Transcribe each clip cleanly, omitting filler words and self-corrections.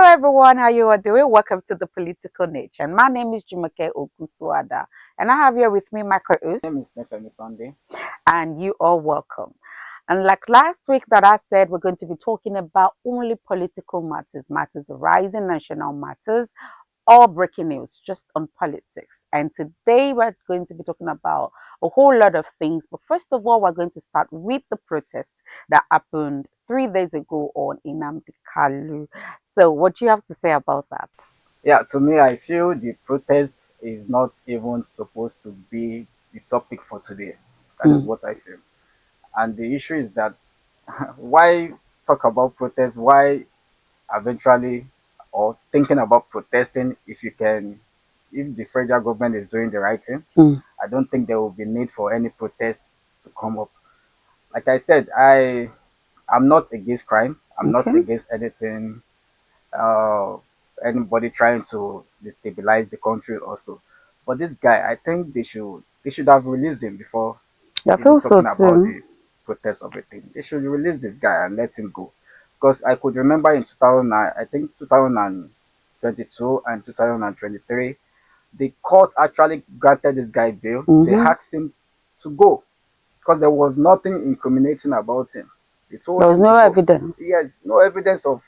everyone, how you are doing? Welcome to the Political Niche, and my name is Jumoke Ogunsuada, and I have here with me my co-host, My name is Nifemi Sunday. and you are welcome. And like last week that I said, we're going to be talking about only political matters, matters arising, national matters, all breaking news just on politics. And today we're going to be talking about a whole lot of things. But first of all, we're going to start with the protest that happened 3 days ago on Inamdi Kalu. So, what do you have to say about that? Yeah, to me, I feel the protest is not even supposed to be the topic for today. That is Mm. what I feel. And the issue is that why talk about protest? Why eventually or thinking about protesting if the federal government is doing the right thing? Mm. I don't think there will be need for any protest to come up. Like I said, I'm not against crime. I'm not Okay. against anything uh, anybody trying to destabilize the country also. But this guy, I think they should have released him before I even feel so talking about too. the protest of a thing. They should release this guy and let him go. Because I could remember in 2009, I think 2022 and 2023, the court actually granted this guy bail. They Mm-hmm. asked him to go because there was nothing incriminating about him. They told There was him to no go. evidence. He has no evidence of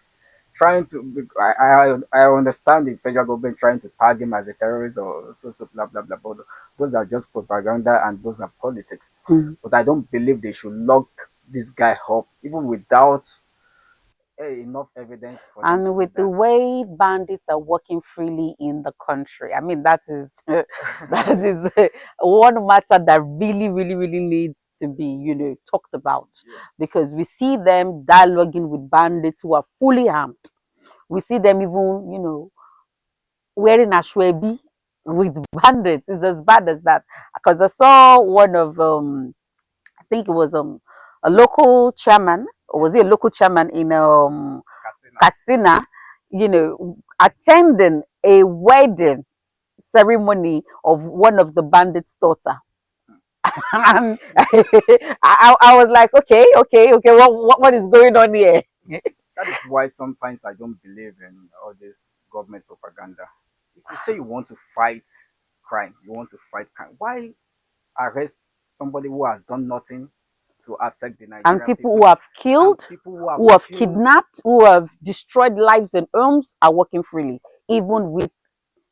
trying to. I understand the federal government trying to tag him as a terrorist or so blah blah blah. But those are just propaganda and those are politics. Mm. But I don't believe they should lock this guy up even without enough evidence for them to And do with the that. way bandits are working freely in the country, I mean, that is that is one matter that really needs to be, talked about, Yeah. because we see them dialoguing with bandits who are fully armed. We see them even, wearing ashwebi with bandits. It's as bad as that. Because I saw one of, I think it was a local chairman, or was it a local chairman in Casino. Casina, attending a wedding ceremony of one of the bandits' daughter. And I was like, okay, what is going on here? That is why sometimes I don't believe in all this government propaganda. If you say you want to fight crime, you want to fight crime, why arrest somebody who has done nothing to affect the And Nigerian people who people have and killed, people who have who have killed? kidnapped, who have destroyed lives and homes are working freely, even with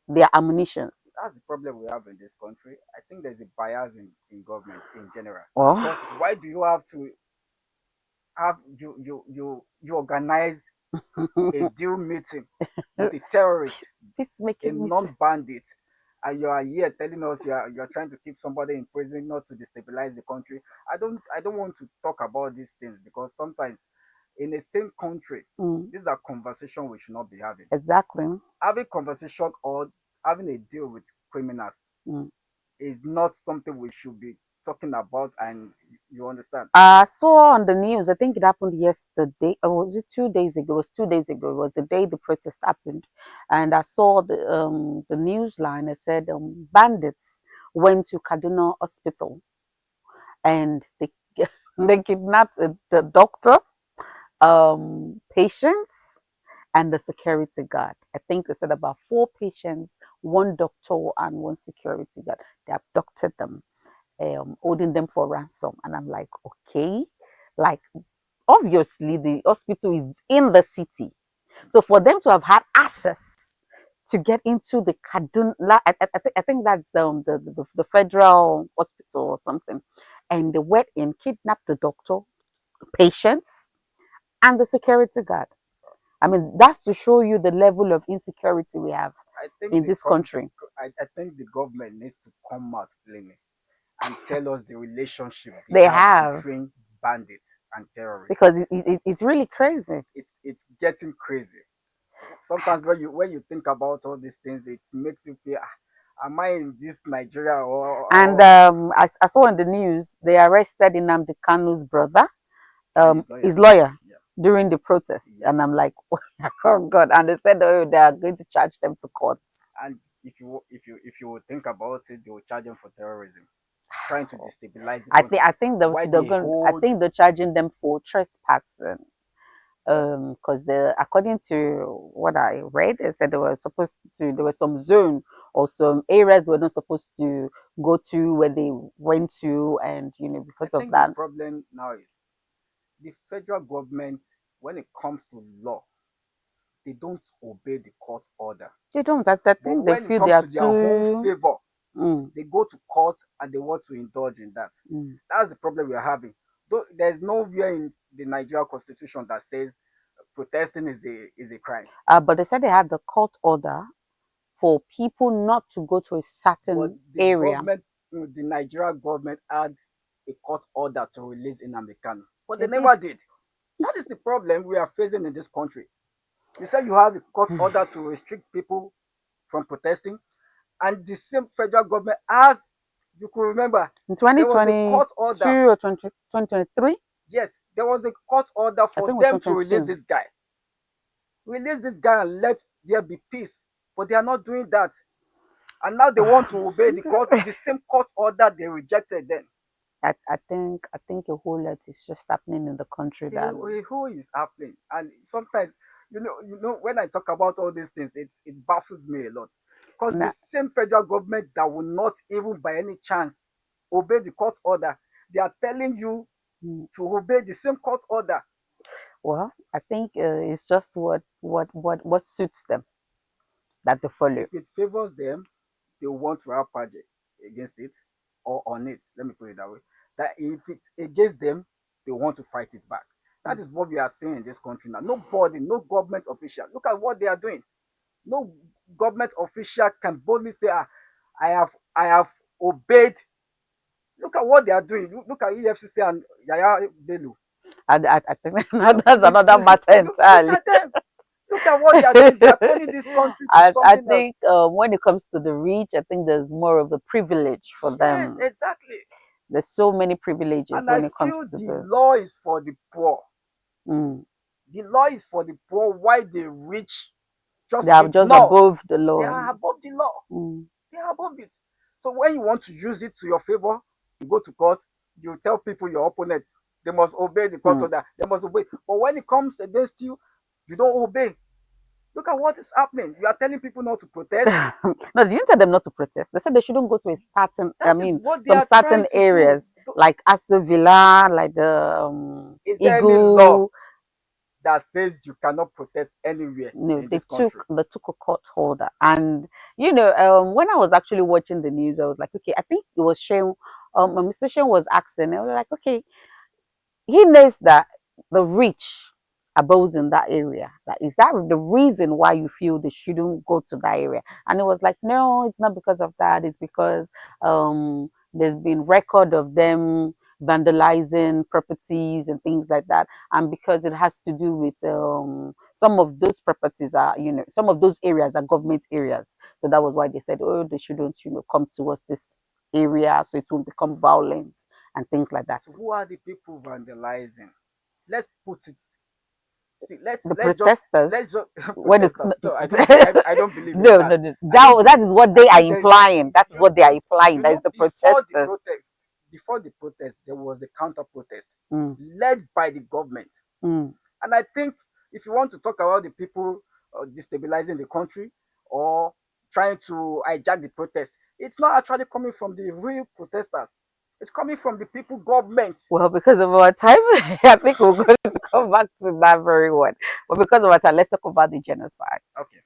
their ammunitions. That's the problem we have in this country. I think there's a bias in government in general. Oh, Because why do you have to have you organize a deal meeting with a terrorist, this a making me. non-bandit, and you are here telling us you're trying to keep somebody in prison not to destabilize the country? I don't want to talk about these things because sometimes in the same country, Mm, these are conversations we should not be having. exactly. Having conversation or having a deal with criminals Mm. is not something we should be talking about, and you understand. I saw on the news, I think it happened yesterday, or was it 2 days ago? It was 2 days ago. It was the day the protest happened. And I saw the news line. It said bandits went to Kaduna Hospital and they, they kidnapped the doctor, patients, and the security guard. I think they said about four patients, one doctor, and one security guard. They abducted them, holding them for ransom. And I'm like, okay, like obviously the hospital is in the city. So for them to have had access to get into the Kaduna, I think that's the federal hospital or something, and they went in, kidnapped the doctor, patients, and the security guard. I mean, that's to show you the level of insecurity we have I think in this country. I think the government needs to come out plainly and tell us the relationship they They have have, between bandits and terrorists. because it's really crazy. It's getting crazy. Sometimes when you think about all these things, it makes you feel, am I in this Nigeria And or I saw in the news they arrested Nnamdi Kanu's brother, and his lawyer? his lawyer, Yeah, during the protest, yeah. and I'm like, oh God! And they said, oh, they are going to charge them to court. And if you would think about it, they will charge them for terrorism, trying to destabilize the I think country. I think Why they I hold think they're charging them for trespassing. because the according to what I read, they said they were supposed to there were some zone or some areas they were not supposed to go to where they went to, and I because of think the that problem now is the federal government, when it comes to law, they don't obey the court order. they don't. I But think they when it feel they comes are to their own too. favor, Mm, they go to court and they want to indulge in that. mm. That's the problem we are having. Though there's nowhere in the Nigerian constitution that says protesting is a crime. But they said they had the court order for people not to go to a But certain the area. government, the Nigerian government had a court order to release Nnamdi Kanu, but they They did. never did. That is the problem we are facing in this country. You say you have a court order to restrict people from protesting, and the same federal government, as you could remember, In there was a court 2022 order. or 2023, Yes, there was a court order I for think it was them to 2022. release this guy, and let there be peace. But they are not doing that, and now they want to obey the same court order they rejected. Then I think a whole lot is just happening in the country that who is happening? And sometimes, when I talk about all these things, it baffles me a lot, because the nah, same federal government that will not even by any chance obey the court order, they are telling you mm, to obey the same court order. well, I think it's just what suits them that they follow. If it favors them, they want to have project against it or on it. Let me put it that way. That if it's against them, they want to fight it back. That Mm. is what we are seeing in this country now. Nobody, no government official. Look at what they are doing. No government official can boldly say, I have obeyed. Look at what they are doing. Look at EFCC and Yaya Bello. I think that's another matter Look entirely. at them. Look at what they are doing. They are turning this country to I something else. think when it comes to the rich, I think there's more of a privilege for Yes, them. exactly. There's so many privileges And I when it comes feel to the the. law is for the poor. Mm, The law is for the poor. Why the rich they just are just ignore? above the They law. are above the law. Mm. They are above it. So when you want to use it to your favor, you go to court, you tell people your opponent, they must obey the court Mm. order. They must obey. But when it comes against you, you don't obey. Look at what is happening. You are telling people not to protest. No, they didn't tell them not to protest. They said they shouldn't go to a certain, I That is mean, what they some are certain trying to do. areas like Aso Villa, like the Is there any law Eagle. that says you cannot protest anywhere No, in they this took country? they took a court holder, and when I was actually watching the news, I was like, okay, I think it was Shane. Mr. Shane was asking, I was like, okay, he knows that the rich are those in that area. Like, is that the reason why you feel they shouldn't go to that area? And it was like, no, it's not because of that. It's because there's been record of them vandalizing properties and things like that, and because it has to do with some of those properties are, some of those areas are government areas. So that was why they said, oh, they shouldn't, come towards this area, so it won't become violent and things like that. So who are the people vandalizing? Let's put it. See, let's The let's just protesters let's just when it, protesters. No, I don't believe in no, that. no, no, I don't that believe. is what I they are think there's implying. That is you what they are implying. That is the before the protesters. protest, there was a counter protest Mm, led by the government. mm. And I think if you want to talk about the people destabilizing the country or trying to hijack the protest, it's not actually coming from the real protesters. It's coming from the people government. Well, because of our time, I think we're going to come back to that very one. But because of our time, let's talk about the genocide. Okay.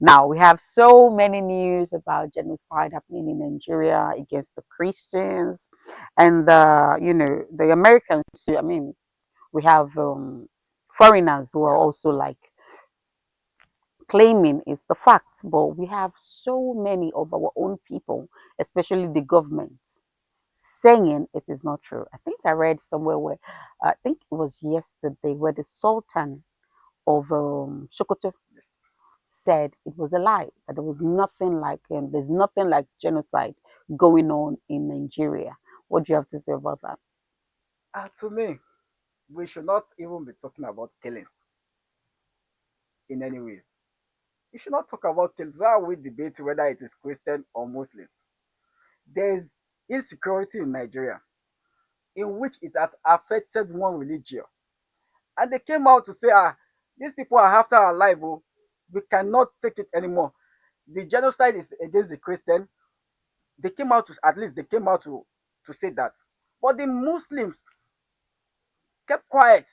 Now, we have so many news about genocide happening in Nigeria against the Christians and the Americans too. I mean, we have foreigners who are Yeah. also like claiming it's the fact, but we have so many of our own people, especially the government, saying it is not true. I think I read somewhere where I think it was yesterday where the Sultan of Sokoto Yes. said it was a lie, that there was nothing like there's nothing like genocide going on in Nigeria. What do you have to say about that? To me, we should not even be talking about killings in any way. We should not talk about killings. Why are we debating whether it is Christian or Muslim? There is insecurity in Nigeria in which it has affected one religion. And they came out to say, these people are after our life. Oh, we cannot take it anymore. The genocide is against the Christian. They came out to, at least they came out to say that. But the Muslims kept quiet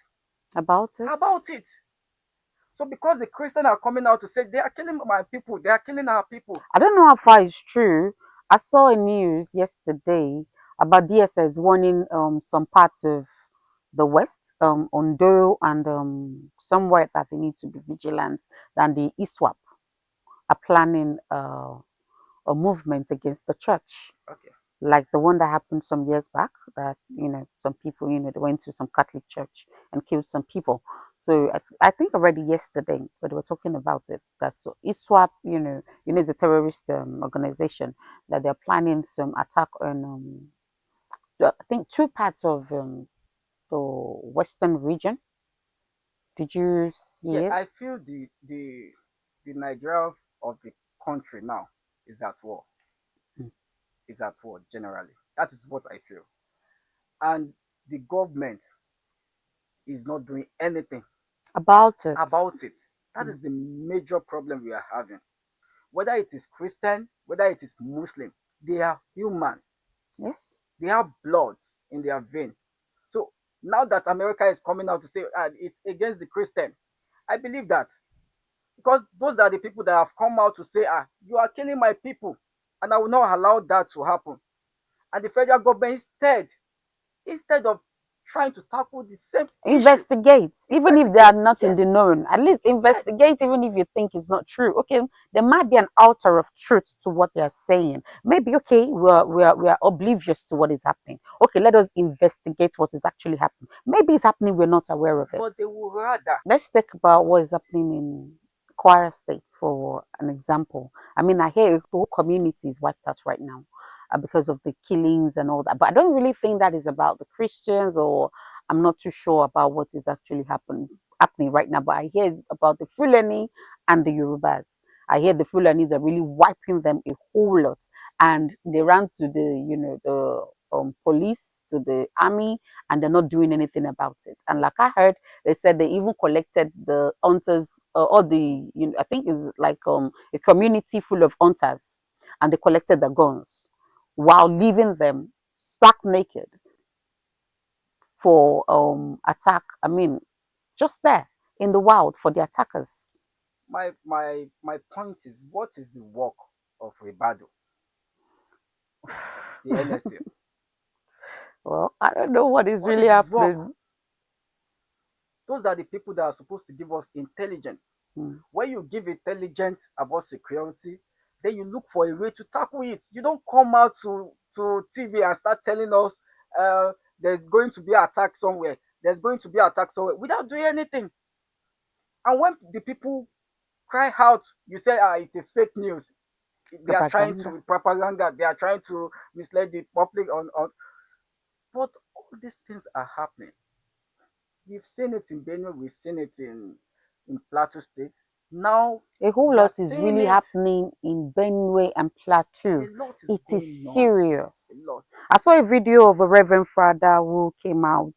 About it. about it. So because the Christians are coming out to say they are killing my people, they are killing our people. I don't know how far it's true. I saw a news yesterday about DSS warning some parts of the West, Ondo and somewhere that they need to be vigilant. Than the ISWAP are planning a movement against the church, Okay. like the one that happened some years back. That some people they went to some Catholic church and killed some people. So I think already yesterday, but they were talking about it. That so ISWAP, is a terrorist organization that they're planning some attack on. I think two parts of the western region. Did you Yeah, see it? I feel the Nigeria of the country now is at war. Mm. Is at war generally. That is what I feel. And the government is not doing anything About it. about it. That Mm. is the major problem we are having. Whether it is Christian, whether it is Muslim, they are human. Yes. They have blood in their vein. So now that America is coming out to say it's against the Christian, I believe that because those are the people that have come out to say, you are killing my people, and I will not allow that to happen. And the federal government instead of trying to tackle the same issue, Investigate, even if they are investigate. not in Yes, the known. At least instead. investigate, even if you think it's not true. Okay, there might be an altar of truth to what they are saying. Maybe okay, we are oblivious to what is happening. Okay, let us investigate what is actually happening. Maybe it's happening, we're not aware of it. But they will rather. Let's talk about what is happening in Kwara State for an example. I mean, I hear the whole community is wiped out right now because of the killings and all that. But I don't really think that is about the Christians, or I'm not too sure about what is actually happening right now. But I hear about the Fulani and the Yorubas. I hear the Fulanis are really wiping them a whole lot, and they ran to the police, to the army, and they're not doing anything about it. And like I heard, they said they even collected the hunters, all the I think it's like a community full of hunters, and they collected the guns while leaving them stark naked for attack. I mean, just there in the wild for the attackers. My point is, what is the work of Ribado, the NSA? Well, I don't know what is What really is his work? happening. Those are the people that are supposed to give us intelligence. Mm. When you give intelligence about security, then you look for a way to tackle it. You don't come out to TV and start telling us there's going to be an attack somewhere. There's going to be an attack somewhere without doing anything. And when the people cry out, you say, it's a fake news. They are trying Propaganda. to propaganda. They are trying to mislead the public on. But all these things are happening. We've seen it in Benue. We've seen it in Plateau State. Now A whole we are lot is seeing really it. happening in Benue and A Plateau. lot is It is going on. A serious. lot. I saw a video of a Reverend Father who came out,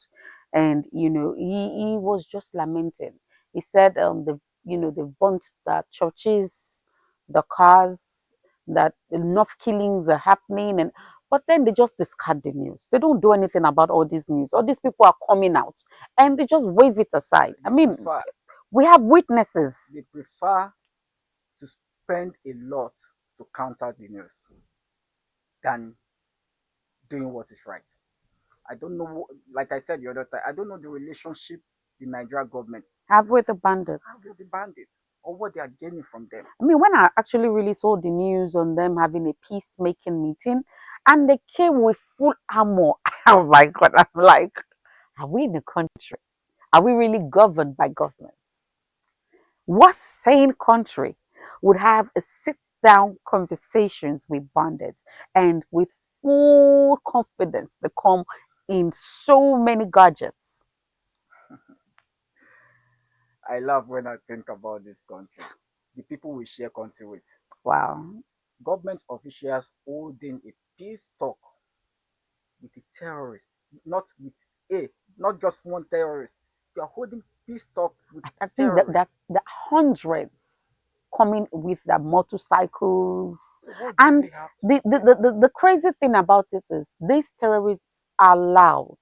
and he was just lamenting. He said they've burnt the churches, the cars, that enough killings are happening, and but then they just discard the news. They don't do anything about all this news. All these people are coming out and they just wave it aside. I They mean, prefer we have witnesses. they prefer to spend a lot to counter the news than doing what is right. I don't know. Like I said the other time, I don't know the relationship the Nigeria government Have with the have bandits. with the bandits or what they are gaining from them. I mean, when I actually really saw the news on them having a peacemaking meeting and they came with full armor, oh my God, I'm like, are we in a country? Are we really governed by government? What sane country would have a sit down conversations with bandits and with full confidence they come in so many gadgets? I love when I think about this country. The people we share country with. Wow. Government officials holding a peace talk with a terrorist, not with a, not just one terrorist. You are holding peace talk with I think that terrorists. the hundreds coming with their motorcycles. So what do And we have to the, say? the, the, the crazy thing about it is these terrorists are loud.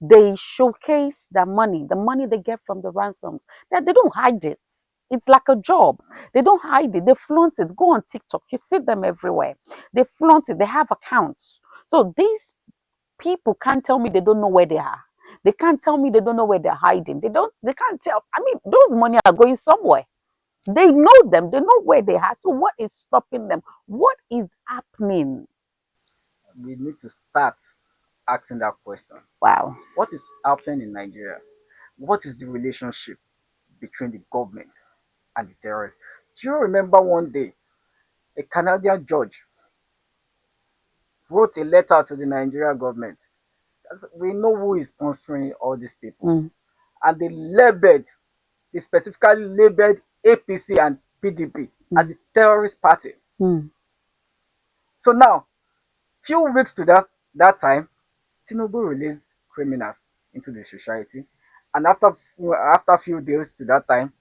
They showcase the money they get from the ransoms. That they don't hide it. It's like a job. They don't hide it. They flaunt it. Go on TikTok. You see them everywhere. They flaunt it. They have accounts. So these people can't tell me they don't know where they are. They can't tell me they don't know where they're hiding. They can't tell. I mean, those money are going somewhere. They know them, they know where they are. So what is stopping them? What is happening? We need to start asking that question. Wow. What is happening in Nigeria? What is the relationship between the government and the terrorists? Do you remember one day a Canadian judge wrote a letter to the Nigerian government? We know who is sponsoring all these people, Mm, and they specifically labeled APC and PDP as mm, a terrorist party. mm. So now, few weeks to that time, Tinubu released criminals into the society, and after a few days to that time,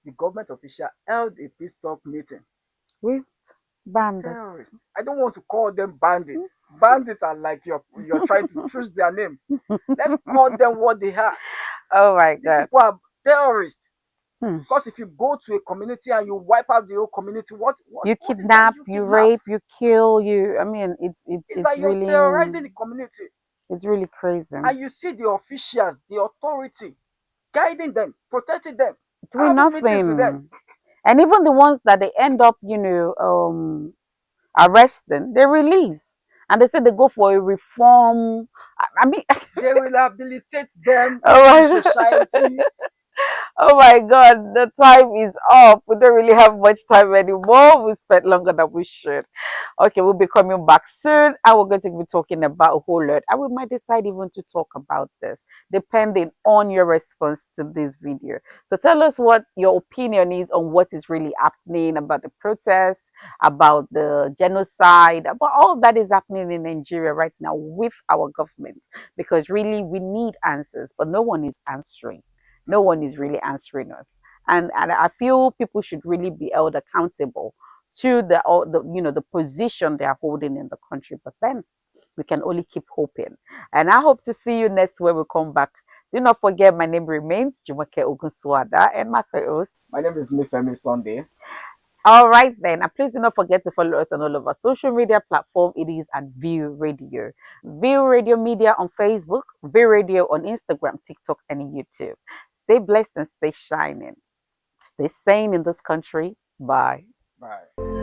the government official held a peace talk meeting With with bandits. terrorists. I don't want to call them bandits. Bandits are like you're trying to choose their name. Let's call them what they are. Oh my These God. people are terrorists. Hmm. Because if you go to a community and you wipe out the whole community, what You what is that? kidnap, You you kidnap. rape, you kill, you. I mean, It's like you're terrorizing the community. it's really crazy. And you see the officials, the authority, guiding them, protecting them, Doing having meetings with them. nothing. And even the ones that they end up, arresting, they release. And they say they go for a reform. I mean, They rehabilitate them into the oh my society. Oh my God, the time is up. We don't really have much time anymore. We spent longer than we should. Okay, we'll be coming back soon. And we're going to be talking about a whole lot. And we might decide even to talk about this, depending on your response to this video. So tell us what your opinion is on what is really happening about the protests, about the genocide, about all that is happening in Nigeria right now with our government. Because really, we need answers, but no one is answering. No one is really answering us, and I feel people should really be held accountable to the position they are holding in the country. But then we can only keep hoping, and I hope to see you next when we come back. Do not forget, my name remains Jumoke Ogunsuada, and my co-host. My name is Nifemi Sunday. All right, then. And please do not forget to follow us on all of our social media platform. It is at View Radio. View Radio Media on Facebook, View Radio on Instagram, TikTok, and YouTube. Stay blessed and stay shining. Stay sane in this country. Bye. Bye.